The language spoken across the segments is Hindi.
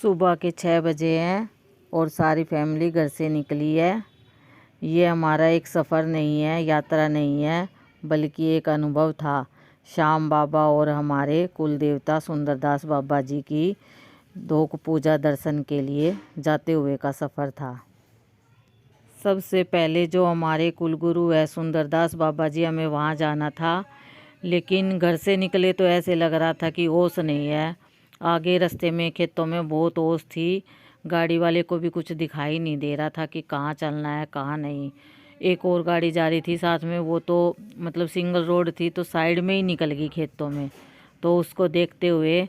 सुबह के 6 बजे हैं और सारी फैमिली घर से निकली है। ये हमारा एक सफ़र नहीं है, यात्रा नहीं है, बल्कि एक अनुभव था। श्याम बाबा और हमारे कुल देवता सुंदरदास बाबा जी की धोक पूजा दर्शन के लिए जाते हुए का सफ़र था। सबसे पहले जो हमारे कुलगुरु है सुंदरदास बाबा जी, हमें वहाँ जाना था, लेकिन घर से निकले तो ऐसे लग रहा था कि ओस नहीं है। आगे रास्ते में खेतों में बहुत ओस थी, गाड़ी वाले को भी कुछ दिखाई नहीं दे रहा था कि कहाँ चलना है कहाँ नहीं। एक और गाड़ी जा रही थी साथ में, वो तो मतलब सिंगल रोड थी, तो साइड में ही निकल गई खेतों में। तो उसको देखते हुए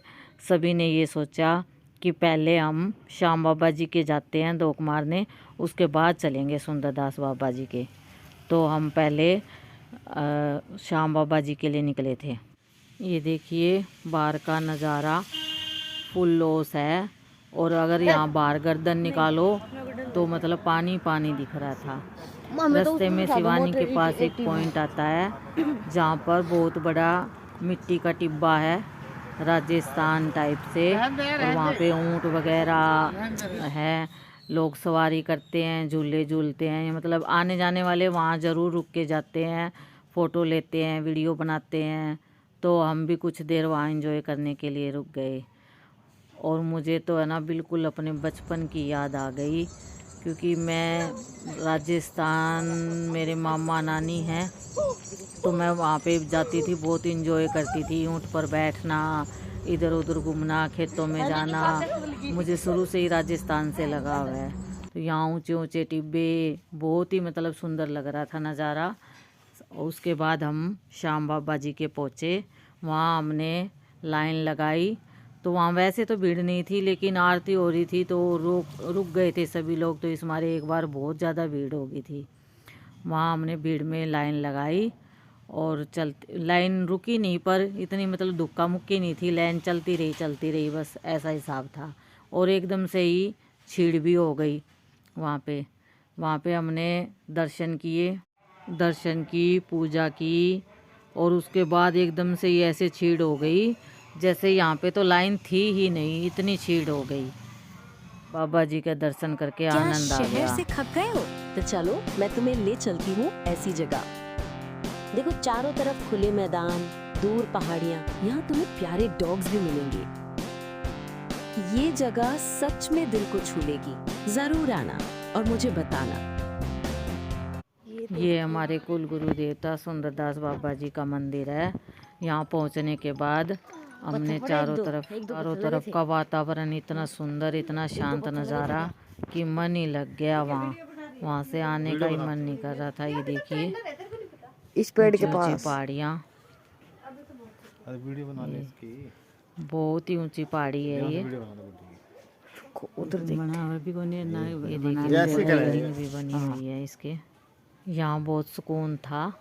सभी ने ये सोचा कि पहले हम श्याम बाबा जी के जाते हैं धोक मारने, उसके बाद चलेंगे सुंदरदास बाबा जी के। तो हम पहले श्याम बाबा जी के लिए निकले थे। ये देखिए बाहर का नज़ारा फुल ओस है, और अगर यहाँ बाहर गर्दन निकालो तो मतलब पानी पानी दिख रहा था। रास्ते में शिवानी के पास एक पॉइंट आता है जहाँ पर बहुत बड़ा मिट्टी का टिब्बा है, राजस्थान टाइप से, और वहाँ पे ऊँट वगैरह है, लोग सवारी करते हैं, झूले झूलते हैं। मतलब आने जाने वाले वहाँ ज़रूर रुक के जाते हैं, फ़ोटो लेते हैं, वीडियो बनाते हैं। तो हम भी कुछ देर वहाँ एंजॉय करने के लिए रुक गए। और मुझे तो है ना बिल्कुल अपने बचपन की याद आ गई, क्योंकि मैं राजस्थान, मेरे मामा नानी हैं, तो मैं वहाँ पे जाती थी, बहुत इंजॉय करती थी। ऊँट पर बैठना, इधर उधर घूमना, खेतों में जाना, मुझे शुरू से ही राजस्थान से लगाव है। तो यहाँ ऊंचे ऊंचे टिब्बे, बहुत ही मतलब सुंदर लग रहा था नज़ारा। उसके बाद हम श्याम बाबा जी के पहुँचे, वहाँ हमने लाइन लगाई। तो वहाँ वैसे तो भीड़ नहीं थी, लेकिन आरती हो रही थी तो रुक गए थे सभी लोग, तो इस मारे एक बार बहुत ज़्यादा भीड़ हो गई थी। वहाँ हमने भीड़ में लाइन लगाई और लाइन रुकी नहीं, पर इतनी मतलब धक्का मुक्की नहीं थी, लाइन चलती रही, बस ऐसा हिसाब था। और एकदम से ही छीड़ भी हो गई वहाँ पे हमने दर्शन की, पूजा की, और उसके बाद एकदम से ही ऐसे छीड़ हो गई जैसे यहाँ पे तो लाइन थी ही नहीं, इतनी छीड़ हो गई। बाबा जी का दर्शन करके आनंद आ गया। शहर से थक गए हो तो चलो मैं तुम्हें ले चलती हूँ ऐसी जगह। देखो चारों तरफ खुले मैदान, दूर पहाड़ियाँ, यहाँ तुम्हें प्यारे डॉग्स भी मिलेंगे। ये जगह सच में दिल को छू लेगी। जरूर आना और मुझे बताना। ये हमारे कुल गुरु देवता सुंदरदास बाबा जी का मंदिर है। यहाँ पहुँचने के बाद हमने चारों तरफ का वातावरण इतना सुंदर, इतना शांत नज़ारा कि मन ही लग गया। वहाँ से आने का ही मन नहीं कर रहा था। ये देखिए इस पेड़ के पास पहाड़ियाँ, बहुत ही ऊंची पहाड़ी है ये। उधर भी बनी हुई है इसके। यहाँ बहुत सुकून था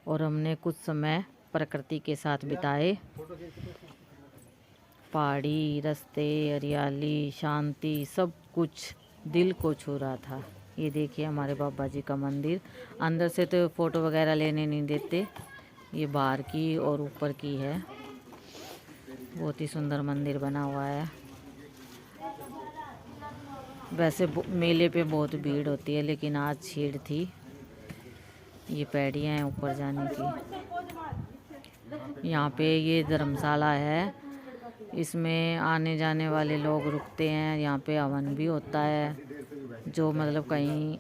और हमने कुछ समय प्रकृति के साथ बिताए। पहाड़ी, रास्ते, हरियाली, शांति, सब कुछ दिल को छू रहा था। ये देखिए हमारे बाबा जी का मंदिर। अंदर से तो फ़ोटो वगैरह लेने नहीं देते, ये बाहर की और ऊपर की है। बहुत ही सुंदर मंदिर बना हुआ है। वैसे मेले पे बहुत भीड़ होती है, लेकिन आज छीड़ थी। ये पैड़ियाँ हैं ऊपर जाने की। यहाँ पे ये धर्मशाला है, इसमें आने जाने वाले लोग रुकते हैं। यहाँ पे हवन भी होता है, जो मतलब कहीं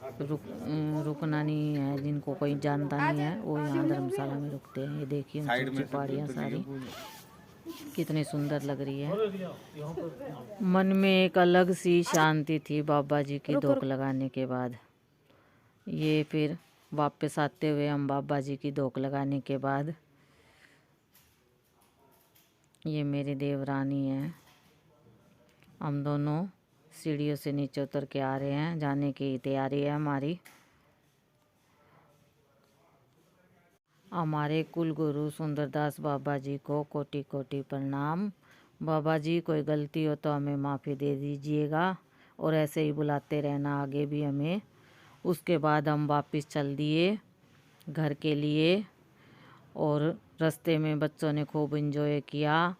रुकना नहीं है, जिनको कोई जानता नहीं है, वो यहाँ धर्मशाला में रुकते हैं। ये देखिए ऊंची पहाड़ियाँ सारी कितनी सुंदर लग रही है। मन में एक अलग सी शांति थी बाबा जी की धोक लगाने के बाद। ये फिर वापस आते हुए हम बाबा जी की धोक लगाने के बाद, ये मेरी देवरानी है, हम दोनों सीढ़ियों से नीचे उतर के आ रहे हैं। जाने की तैयारी है हमारी। हमारे कुल गुरु सुंदरदास बाबा जी को कोटि कोटि प्रणाम। बाबा जी कोई गलती हो तो हमें माफ़ी दे दीजिएगा, और ऐसे ही बुलाते रहना आगे भी हमें। उसके बाद हम वापस चल दिए घर के लिए, और रास्ते में बच्चों ने खूब एंजॉय किया।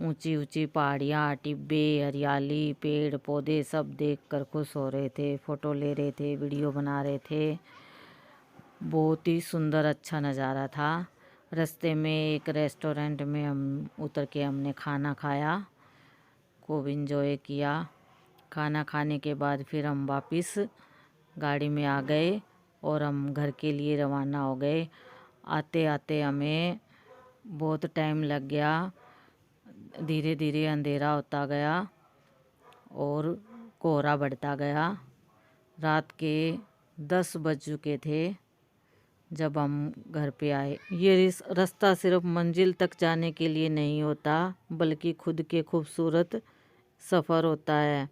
ऊंची ऊंची पहाड़ियाँ, टिब्बे, हरियाली, पेड़ पौधे सब देखकर खुश हो रहे थे, फ़ोटो ले रहे थे, वीडियो बना रहे थे। बहुत ही सुंदर अच्छा नज़ारा था। रास्ते में एक रेस्टोरेंट में हम उतर के हमने खाना खाया, खूब इंजॉय किया। खाना खाने के बाद फिर हम वापस गाड़ी में आ गए और हम घर के लिए रवाना हो गए। आते आते हमें बहुत टाइम लग गया, धीरे धीरे अंधेरा होता गया और कोहरा बढ़ता गया। रात के 10 बज चुके थे जब हम घर पे आए। ये रास्ता सिर्फ मंजिल तक जाने के लिए नहीं होता, बल्कि खुद के खूबसूरत सफ़र होता है।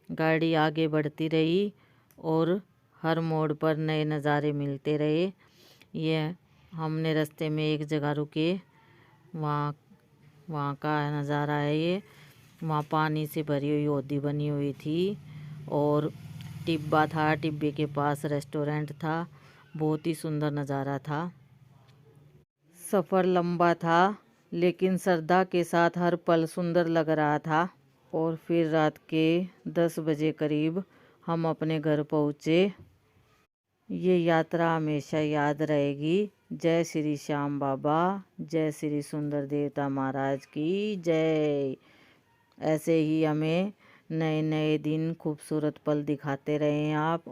गाड़ी आगे बढ़ती रही और हर मोड़ पर नए नज़ारे मिलते रहे। ये हमने रास्ते में एक जगह रुके, वहाँ का नज़ारा है ये। वहाँ पानी से भरी हुई होदी बनी हुई थी और टिब्बा था, टिब्बे के पास रेस्टोरेंट था। बहुत ही सुंदर नज़ारा था। सफ़र लंबा था लेकिन श्रद्धा के साथ हर पल सुंदर लग रहा था। और फिर रात के 10 बजे करीब हम अपने घर पहुँचे। ये यात्रा हमेशा याद रहेगी। जय श्री श्याम बाबा, जय श्री सुंदर देवता महाराज की जय। ऐसे ही हमें नए नए दिन खूबसूरत पल दिखाते रहें आप।